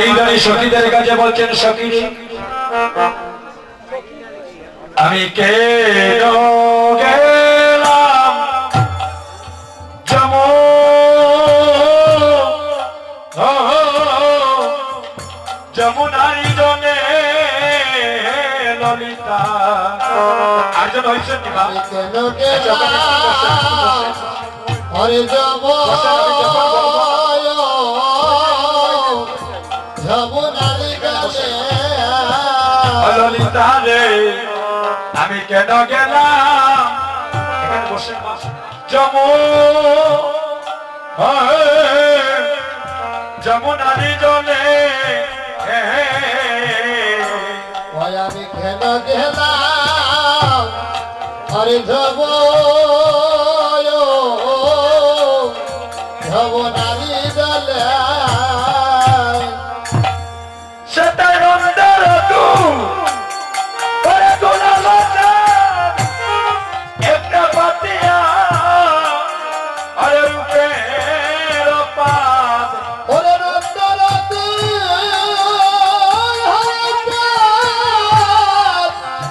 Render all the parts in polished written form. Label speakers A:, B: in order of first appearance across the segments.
A: এই দাঁড়ি সখীদের কাছে বলছেন, সখী আমি কে গেলাম যমুনারি জনে ললিতা আর্জন হয়েছেন
B: হরে যাব যমুনারি জনে
A: ললিতা রে আমি কেন গেলাম এখানে বসে যমুনারি জনে
B: আমি কেন গেলাম হরে যাব যমুনারি জলে
A: সেটাই অন্তর তু একটা পাতিয়া আরে রূপের পাত
B: ওরে রন্দরতি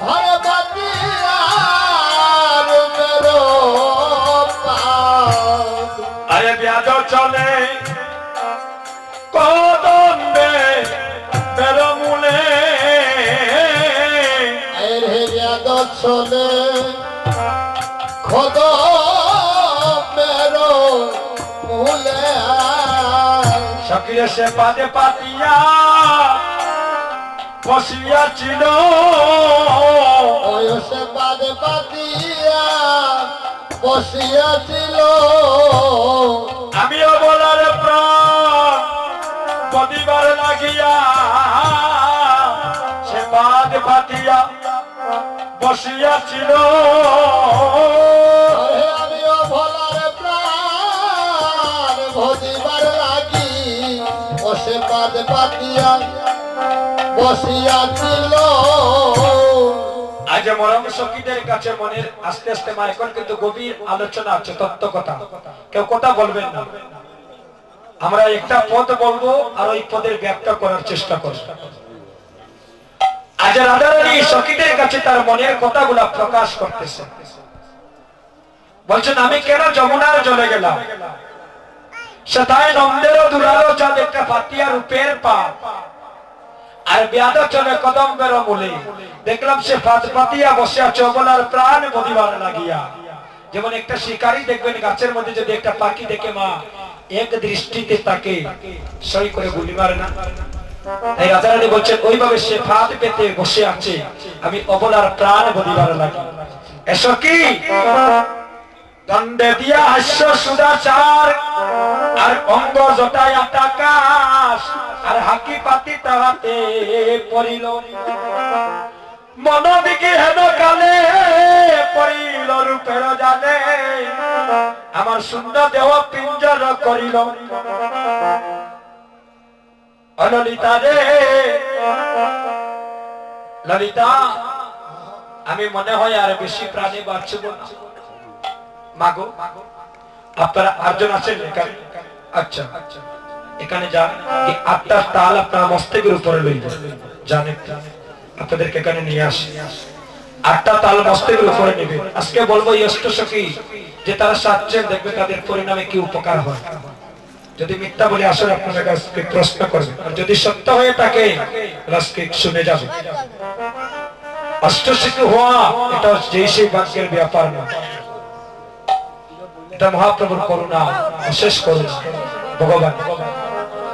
B: হরে পাতিয়া রূপের পাত
A: আরে ব্যাজ চলে কদম্বে বেরমূলে
B: আরে ব্যাজ চলে খোদ মেরো মূলে
A: সক্রিয় সে পাদে পাতিয়া বসিয়াছিল
B: বয়সে পাদে পাতিয়া বসিয়াছিল
A: আমিও বলার প্রাণ বদিবার লাগিয়া সে পাদে পাতিয়া বসিয়াছিল
B: আমিও ভোলার প্রাণ ভদিবার লাগি বসে পাদে পাতিয়া বসিয়াছিল
A: আজ মরম সখীদের কাছে মনের আস্তে আস্তে মা এখন কিন্তু গভীর আলোচনা আছে, তত্ত্ব কথা, কেউ কথা বলবেন না। আমরা একটা পদ বলবো আর ওই পদের ব্যাখ্যা করার চেষ্টা করব। আজ রাধারানী সখীদের কাছে তার মনের কথাগুলা প্রকাশ করতেছে, বলছেন আমি কেন যমুনার জলে গেলাম, সেটাই নন্দেরও দুলারও চাঁদ একটা পাতিয়া রূপের পাপ আর ব্যাধ চলে কদম্বের মূলে দেখলাম সে পাতিয়া বসে আছে বলার প্রাণ বদিবার লাগিয়া। যেমন একটা শিকারী দেখবেন গাছের মধ্যে যদি একটা পাখি দেখে মা এক দৃষ্টিতে তাকে সই করে গুলি মারে না, তাই রাজারানী বলছেন ওইভাবে সে ফাঁদ পেতে বসে আছে, আমি অবলার প্রাণ বদিবার লাগি। এসো কি দণ্ডে দিয়া হাস্য সুদাচার আর অঙ্গ জটায় আকাশ আর হাকি পাতি তাহাতে পড়িল মন দিকে হেন কালে পড়িল রূপের জানে আমার সুন্দর দেহ পিঞ্জর করিল ললিতা রে ললিতা আমি মনে হয় আর বেশি প্রাণী বাঁচব না। মাগো আপনারা আটজন আছেন এখানে? আচ্ছা এখানে যান, আটটার তাল আপনার মস্তকের উপরে লইব, জানেন আপনাদেরকে এখানে নিয়ে আসি, আটটা তাল মস্তকের উপরে নেবে। আজকে বলবো ইষ্ট সখী যে তারা সাচ্ছেন দেখবে তাদের পরিণামে কি উপকার হয়। যদি মিথ্যা বলে আসলে আপনাদের কাছে প্রশ্ন করবে, আর যদি সত্য হয়ে থাকে আজকে শুনে যাবে। অষ্টসিদ্ধি হওয়া এটা যেই সেই ভাগ্যের ব্যাপার না, এটা মহাপ্রভুর করুণা, অশেষ করুণা। ভগবান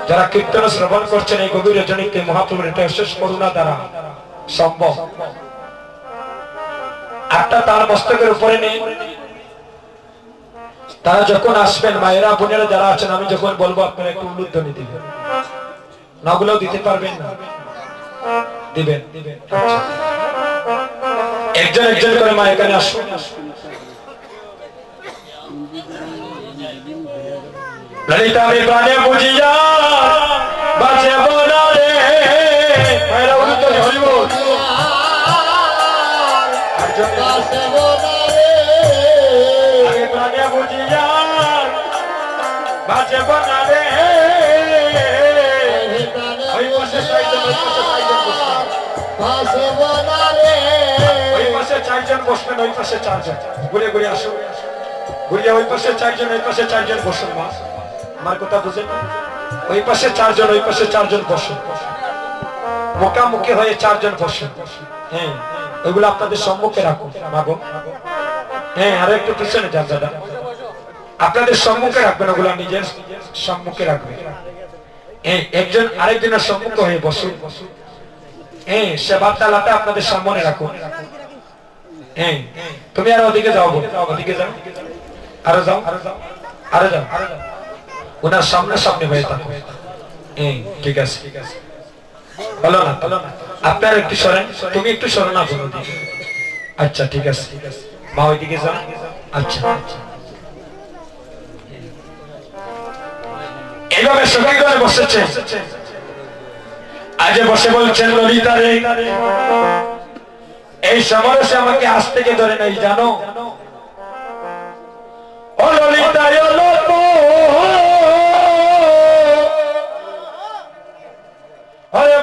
A: যারা কীর্তন শ্রবণ করছেন এই গভীর রজনীতে মহাপ্রভুর এটা অশেষ করুণা দ্বারা সম্ভব। আটটা তার মস্তকের উপরে নেই, তারা যখন আসবেন মায়েরা বোনেরা যারা আছেন আমি যখন বলবো আপনারা একটু উলুধ্বনি দিবেন, নগুলোও দিতে পারবেন না, দিবেন একজন একজন করে মা এখানে আসুন। ললিতা আমি প্রাণে বুঝিয়া বাঁচে বলা রে মায়েরা উলুধ্বনি হরিবোল আমি প্রাণে বুঝিয়া বাঁচে বলা রে ওই
B: দেব না রে
A: ওই পাশে চারজন বসবেন, ওই পাশে চারজন, ঘুরে ঘুরে আসো, ঘুরিয়ে ওই পাশে চারজন, ওই পাশে চারজন বসুন। মা আমার কথা বুঝেন? ওই পাশে চারজন, ওই পাশে চারজন বসুন, মুখামুখি হয়ে চারজন বসুন। হ্যাঁ, ওইগুলো আপনাদের সম্মুখে রাখুন। মাগো, হ্যাঁ, আরো একটু পিছনে যান দাদা, আপনাদের সম্মুখে রাখবেন, ওগুলো নিজের সম্মুখে রাখবেন। একজন আরেকজনের সম্মুখ হয়ে বসুন। হ্যাঁ, সেবার তালাটা আপনাদের সামনে রাখুন। হ্যাঁ, তুমি আর ওদিকে যাও, ওদিকে যাও, আরো যাও, আরো যাও, ওনার সামনে সামনে হয়ে থাকো। ঠিক আছে, বলো না, আপনার একটু সরেন, তুমি একটু সরো না বলো দিকে। আচ্ছা ঠিক আছে, মা ওইদিকে যাও। আচ্ছা, এইভাবে সবাই করে বসেছে। আজ বসে বলছেন ললিতা রে, এই সমাবেশে আমাকে আজ থেকে ধরে নাই জানো। ও ললিতা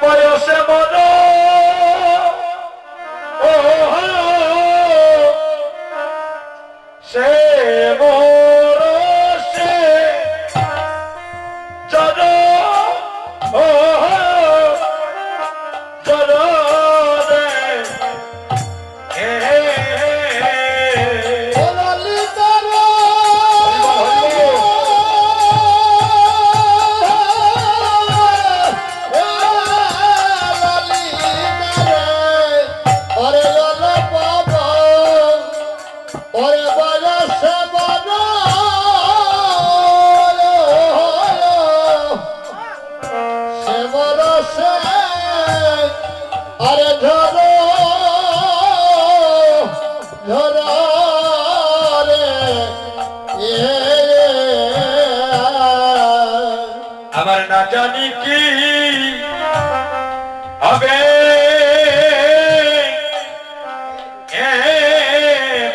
A: বয়সে মন সে মরসে জন আমার না জানি কি হবে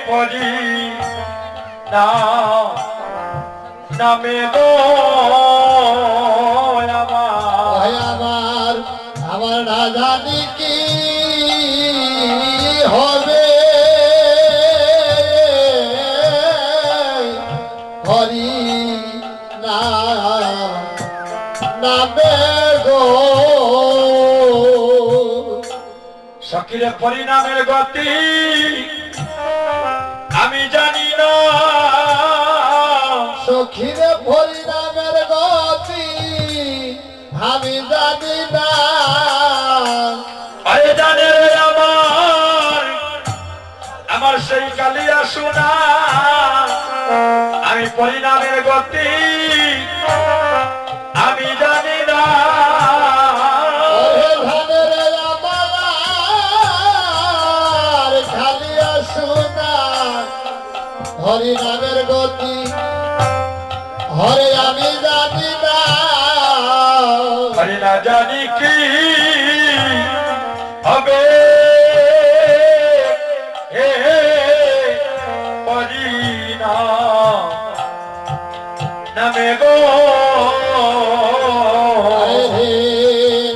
A: পরি না নামে গো
B: আমার না জানি কি হবে হরি না নামে গো
A: সকিরে পরিণামের গতি আমি জানি না,
B: সখিরে পরিণামের গতি আমি জানি না।
A: আরে জানে রে আমার সেই কালিয়া শোনা, আমি পরিণামের গতি আমি জানি না।
B: খালিয়া শোনা হরি নামের গতি হরে আমি জানি না।
A: হরি না জানি কি হবে নামে গো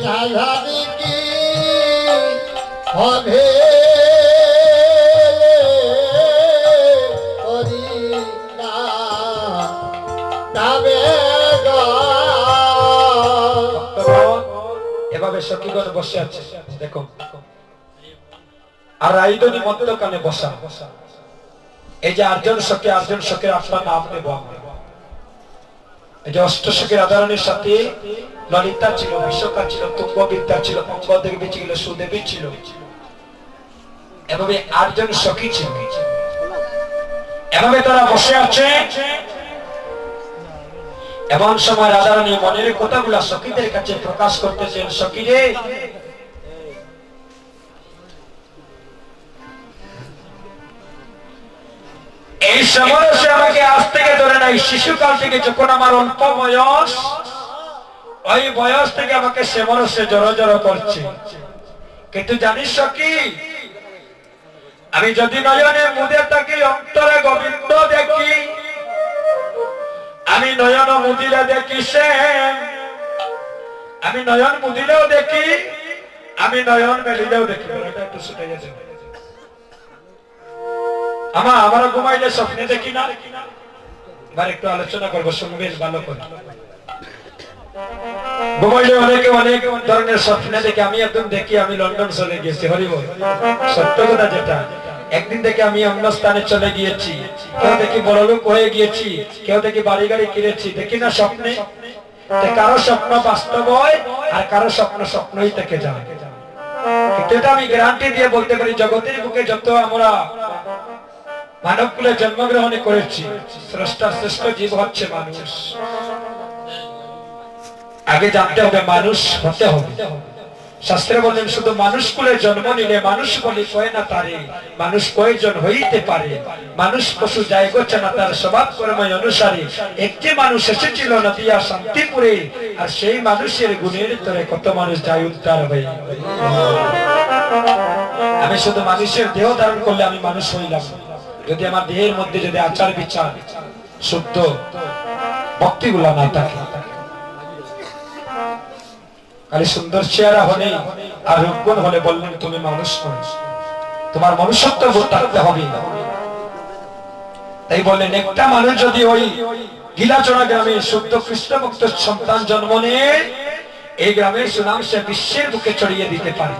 B: না জানি কি হবে হরি না নামে গো।
A: এভাবে সখীগণ বসে আছে দেখো, আর রাইদনি মধ্যখানে বসা। এই যে আটজন সখী, আটজন সখীর আপনার নাম নেব আমরা। এই যে অষ্টসখী রাধারানীর সাথে ললিতা ছিল, বিশ্বকা ছিল, তুঙ্গবিদ্যা ছিল, অঙ্গদেবী ছিল, সুদেবী ছিল, এভাবে আটজন সখী ছিল। এভাবে তারা বসে আছে। এমন সময় রাধারানী মনের কথাগুলা সখীদের কাছে প্রকাশ করতেছেন। সখী রে, এই সমাবেশে আমাকে আজ থেকে ধরে নাই, শিশুকাল থেকে যখন আমার অল্প বয়স, ওই বয়স থেকে আমাকে সেমরসে জড়ো জড়ো করছে। কিন্তু জানিস সখী, আমি যদি নয়নে মুদে থাকি, অন্তরে গোবিন্দ দেখি, আমি নয়ন মুদিলে দেখি সে, আমি নয়ন মুদিলেও দেখি, আমি নয়ন মেলিলেও দেখি এটা একটু ছুটে গেছে আমারও ঘুমাইলে স্বপ্নে দেখি না এবার একটু আলোচনা করবো শুনবেন ভালো করে ঘুমাইলে অনেকে অনেক ধরনের স্বপ্নে দেখে আমি একদম দেখি আমি লন্ডন চলে গিয়েছি হরিবল সত্য কথা যেটা একদিন থেকে আমি অন্য স্থানে চলে গিয়েছি কেউ দেখি বড়লোক হয়ে গিয়েছি কেউ দেখি বাড়ি গাড়ি কিনেছি দেখি না স্বপ্নে কারো স্বপ্ন বাস্তব হয় আর কারো স্বপ্ন স্বপ্নই থেকে যায় কিন্তু এটা আমি গ্যারান্টি দিয়ে বলতে পারি জগতের বুকে যত আমরা মানব কুলে জন্মগ্রহণ করেছি স্রষ্টার শ্রেষ্ঠ জীব হচ্ছে মানুষ আগে জানতে হবে মানুষ হতে হবে শাস্ত্রে বলেন শুধু মানুষ কুলে জন্ম নিলে মানুষ বলি কয় না তারে মানুষ কয়জন হইতে পারে মানুষ পশু যায় গোছে না তার স্বভাব কর্ময় অনুসারে একটি মানুষ এসেছিল নদিয়া শান্তিপুরে আর সেই মানুষের গুণের তরে কত মানুষ যায় উদ্ধার হয়ে আমি শুধু মানুষের দেহ ধারণ করলে আমি মানুষ হইলাম যদি আমার দেহের মধ্যে যদি আচার বিচার শুদ্ধ ভক্তিগুলা না থাকে খালি সুন্দর চেহারা হলে আর রূপগুণ হলে বললেন তুমি মানুষ নয় তোমার মনুষ্যত্ব বোধ থাকতে হবে তাই বললেন একটা মানুষ যদি ওই গিলাচড়া গ্রামে শুদ্ধ কৃষ্ণ ভক্ত সন্তান জন্ম নেয় এই গ্রামের সুনাম সে বিশ্বের বুকে ছড়িয়ে দিতে পারে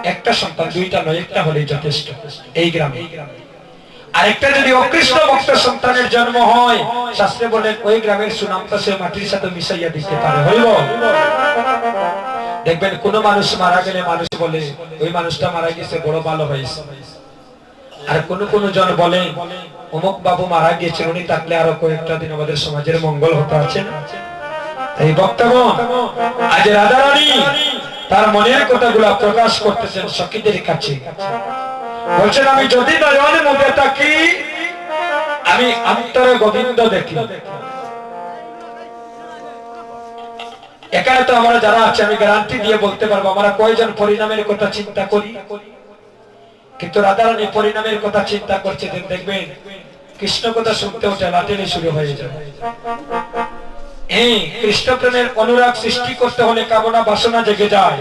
A: একটা সন্তান দুইটা নয় একটা হলেই যথেষ্ট এই গ্রামে আরেকটা যদি অকৃষ্ণ ভক্ত সন্তানের জন্ম হয় শাস্ত্রে বলেন ওই গ্রামের সুনামটা সে মাটির সাথে মিশাইয়া দিতে পারে হইব দেখবেন কোন মানুষ মারা গেলে মানুষ বলে ওই মানুষটা মারা গেছে বড় ভালো হয়েছে আর কোন জন বলে অমুক বাবু মারা গিয়েছেন উনি থাকলে আরো কয়েকটা দিন আমাদের সমাজের মঙ্গল হতে আছে এই বক্তব্য আজ রাধারানী তার মনের কথাগুলো প্রকাশ করতেছেন সখীদের কাছে বলছেন আমি যদি নয়নের মধ্যে থাকি আমি অন্তরে গোবিন্দ দেখি এখানে তো আমরা যারা আছে আমি গ্যারান্টি দিয়ে বলতে পারবো আমরা কয়জন পরিণামের কথা চিন্তা করি কিন্তু রাধারানী পরিণামের কথা চিন্তা করছে দেখবেন কৃষ্ণ কথা শুনতে ওঠে লাটেনি শুরু হয়ে যাবে এই কৃষ্ণ প্রেমের অনুরাগ সৃষ্টি করতে হলে কামনা বাসনা জেগে যায়